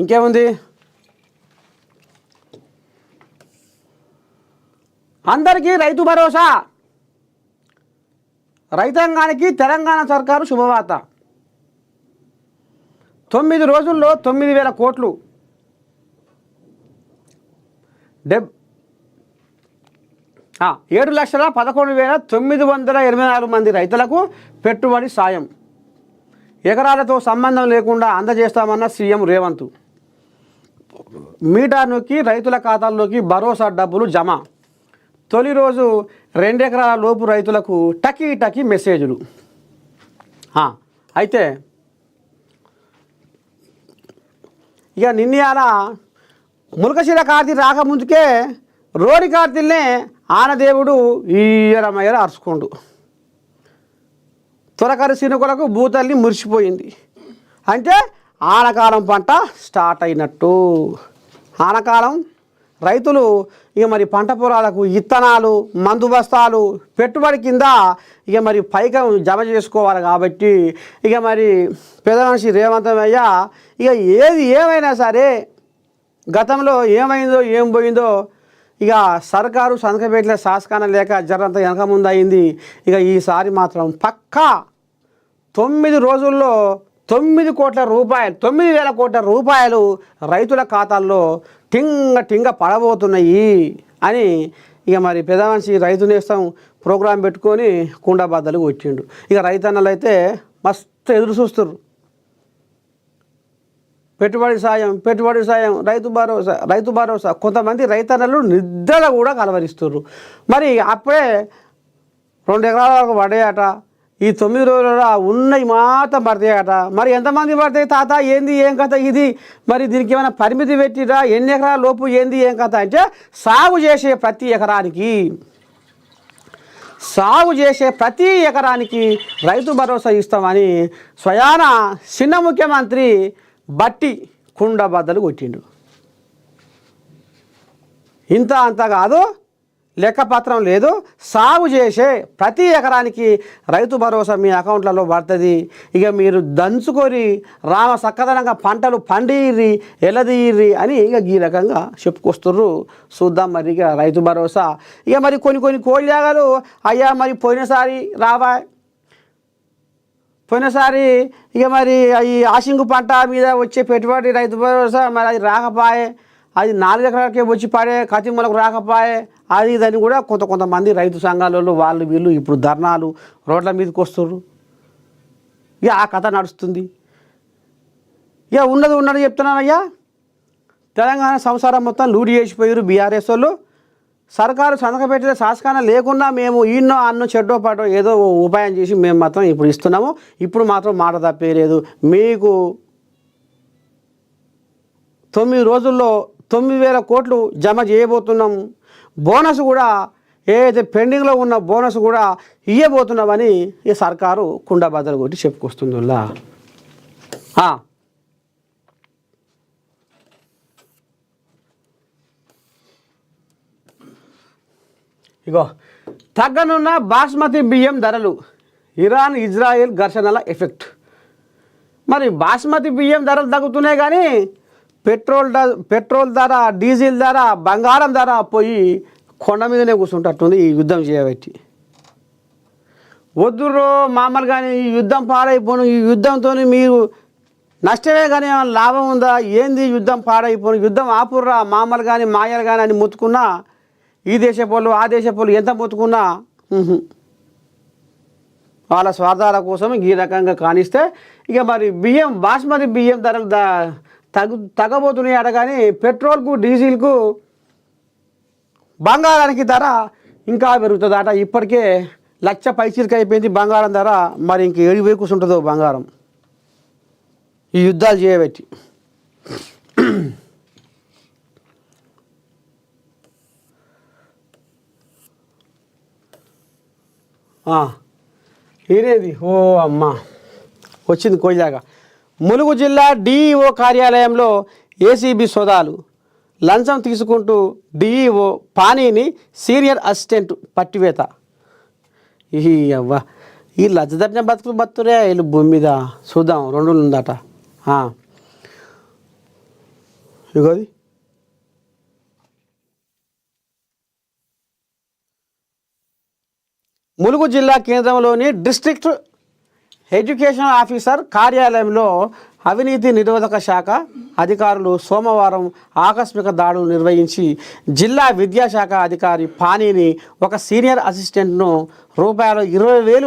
ఇంకేముంది, అందరికీ రైతు భరోసా, రైతాంగానికి తెలంగాణ సర్కారు శుభవార్త. 9 రోజుల్లో 9,000 కోట్లు, 7,11,984 మంది రైతులకు పెట్టుబడి సాయం ఎకరాలతో సంబంధం లేకుండా అందజేస్తామన్న సీఎం రేవంత్. మీటర్ నొక్కి రైతుల ఖాతాల్లోకి భరోసా డబ్బులు జమ. తొలి రోజు 2 ఎకరాల లోపు రైతులకు టకీ మెసేజ్లు. అయితే ఇక నిన్నయాల ములకశిర కార్తీ రాకముందుకే రోడి కార్తీల్నే ఆనదేవుడు ఈయరమయ్యర అరుచుకోండు. త్వరకరి సినుకులకు భూతల్ని మురిసిపోయింది. అంటే ఆనకాలం పంట స్టార్ట్ అయినట్టు. ఆనకాలం రైతులు ఇక మరి పంట పొలాలకు ఇత్తనాలు, మందు బస్తాలు పెట్టుబడి కింద ఇక మరి పైకం జమ చేసుకోవాలి. కాబట్టి ఇక మరి పెద్ద మనిషి రేవంతమయ్య ఇక ఏది ఏమైనా సరే గతంలో ఏమైందో ఏం పోయిందో ఇక సర్కారు సంతకపెట్టిన శాసకాన లేక జరంత వెనక ముందు అయింది. ఇక ఈసారి మాత్రం పక్కా 9 రోజుల్లో 9 కోట్ల రూపాయలు, 9,000 కోట్ల రూపాయలు రైతుల ఖాతాల్లో టింగ పడబోతున్నాయి అని ఇక మరి పెద్ద మనిషి రైతు నేస్తం ప్రోగ్రాం పెట్టుకొని కుండబద్దలు కొట్టిండు. ఇక రైతన్నలు అయితే మస్తు ఎదురు చూస్తున్నారు. పెట్టుబడి సాయం, రైతు భరోసా. కొంతమంది రైతన్నలు నిద్రలు కూడా కలవరిస్తున్నారు. మరి అప్పుడే 2 ఎకరాల వరకు పడ్డాయట. ఈ 9 రోజులలో ఉన్నవి మాత్రం పడతాయట. మరి ఎంతమంది పడతాయి తాత, ఏంది ఏం కథ ఇది? మరి దీనికి ఏమైనా పరిమితి పెట్టిరా? ఎన్ని ఎకరాల లోపు ఏంది ఏం కథ అంటే సాగు చేసే ప్రతి ఎకరానికి రైతు భరోసా ఇస్తామని స్వయాన చిన్న ముఖ్యమంత్రి బట్టి కుండబద్దలు కొట్టిండు. ఇంత అంత కాదు, లెక్కపత్రం లేదు. సాగు చేసే ప్రతి ఎకరానికి రైతు భరోసా మీ అకౌంట్లలో పడుతుంది. ఇక మీరు దంచుకొని రామ సక్కదనంగా పంటలు పండిర్రి ఎలదీర్రి అని ఇక ఈ రకంగా చెప్పుకొస్తుర్రు. చూద్దాం మరి ఇక రైతు భరోసా. ఇక మరి కొన్ని కోళ్ళాగలు అయ్యా మరి పోయినసారి ఇక మరి ఈ ఆశింగు పంట మీద వచ్చే పెట్టుబడి రైతు భరోసా మరి అది రాకపాయే, అది 4 ఎకరాలకే వచ్చి పడే కతిమలకు రాకపాయే, అది ఇదని కూడా కొంతమంది రైతు సంఘాలలో వాళ్ళు వీళ్ళు ఇప్పుడు ధర్నాలు రోడ్ల మీదకి వస్తుర్రు. ఇక ఆ కథ నడుస్తుంది. ఇక ఉన్నది చెప్తున్నానయ్యా, తెలంగాణ సంసారం మొత్తం లూడి చేసిపోయారు బీఆర్ఎస్ వాళ్ళు. సర్కారు సంతకం పెట్టిన శాసకాన లేకుండా మేము ఈన్నో అన్నో చెడ్డో పాటో ఏదో ఉపాయం చేసి మేము మాత్రం ఇప్పుడు ఇస్తున్నాము. ఇప్పుడు మాత్రం మాట తప్పేయలేదు. మీకు 9 రోజుల్లో 9,000 కోట్లు జమ చేయబోతున్నాము. బోనస్ కూడా ఏదైతే పెండింగ్లో ఉన్న బోనస్ కూడా ఇవ్వబోతున్నామని ఈ సర్కారు కుండబద్దలు కొట్టి చెప్పుకొస్తుందిలా. ఇగో తగ్గనున్న బాస్మతి బియ్యం ధరలు, ఇరాన్ ఇజ్రాయెల్ ఘర్షణల ఎఫెక్ట్. మరి బాస్మతి బియ్యం ధరలు తగ్గుతున్నాయి కానీ పెట్రోల్ ధర, డీజిల్ ధర, బంగారం ధర పోయి కొండ మీదనే కూర్చుంటట్టుంది ఈ యుద్ధం చేయబట్టి. వద్దురో మామూలు కానీ ఈ యుద్ధం పాడైపోను, ఈ యుద్ధంతో మీరు నష్టమే కానీ ఏమైనా లాభం ఉందా? ఏంది యుద్ధం పాడైపోను, యుద్ధం ఆపుర్రా మామూలు కానీ మాయలు కానీ అని మొత్తుకున్నా, ఈ దేశపోళ్ళు ఆ దేశపోళ్ళు ఎంత మొత్తుకున్నా వాళ్ళ స్వార్థాల కోసం ఈ రకంగా కానిస్తే ఇక మరి బాస్మతి బియ్యం ధరలు తగ్గబోతున్నాయి అట. కానీ పెట్రోల్కు, డీజిల్కు, బంగారానికి ధర ఇంకా పెరుగుతుంది అట. ఇప్పటికే 1,00,000 పైచీలకి అయిపోయింది బంగారం ధర. మరి ఇంక 7 వేలు కూర్చుంటుందో బంగారం ఈ యుద్ధాలు చేయబట్టి. ఇదేది ఓ అమ్మ వచ్చింది కోయిలాగా. ములుగు జిల్లా డిఈఓ కార్యాలయంలో ఏసీబీ సోదాలు. లంచం తీసుకుంటూ డిఈఓ పానీని సీనియర్ అసిస్టెంట్ పట్టివేత. ఈ లజ్జదర్జన బతుకులు వీళ్ళు భూమి మీద చూద్దాం 2 ఉందట. ఇగోది ములుగు జిల్లా కేంద్రంలోని డిస్ట్రిక్ట్ ఎడ్యుకేషన్ ఆఫీసర్ కార్యాలయంలో అవినీతి నిరోధక శాఖ అధికారులు సోమవారం ఆకస్మిక దాడులు నిర్వహించి జిల్లా విద్యాశాఖ అధికారి పానీని ఒక సీనియర్ అసిస్టెంట్ను రూపాయలు 20,000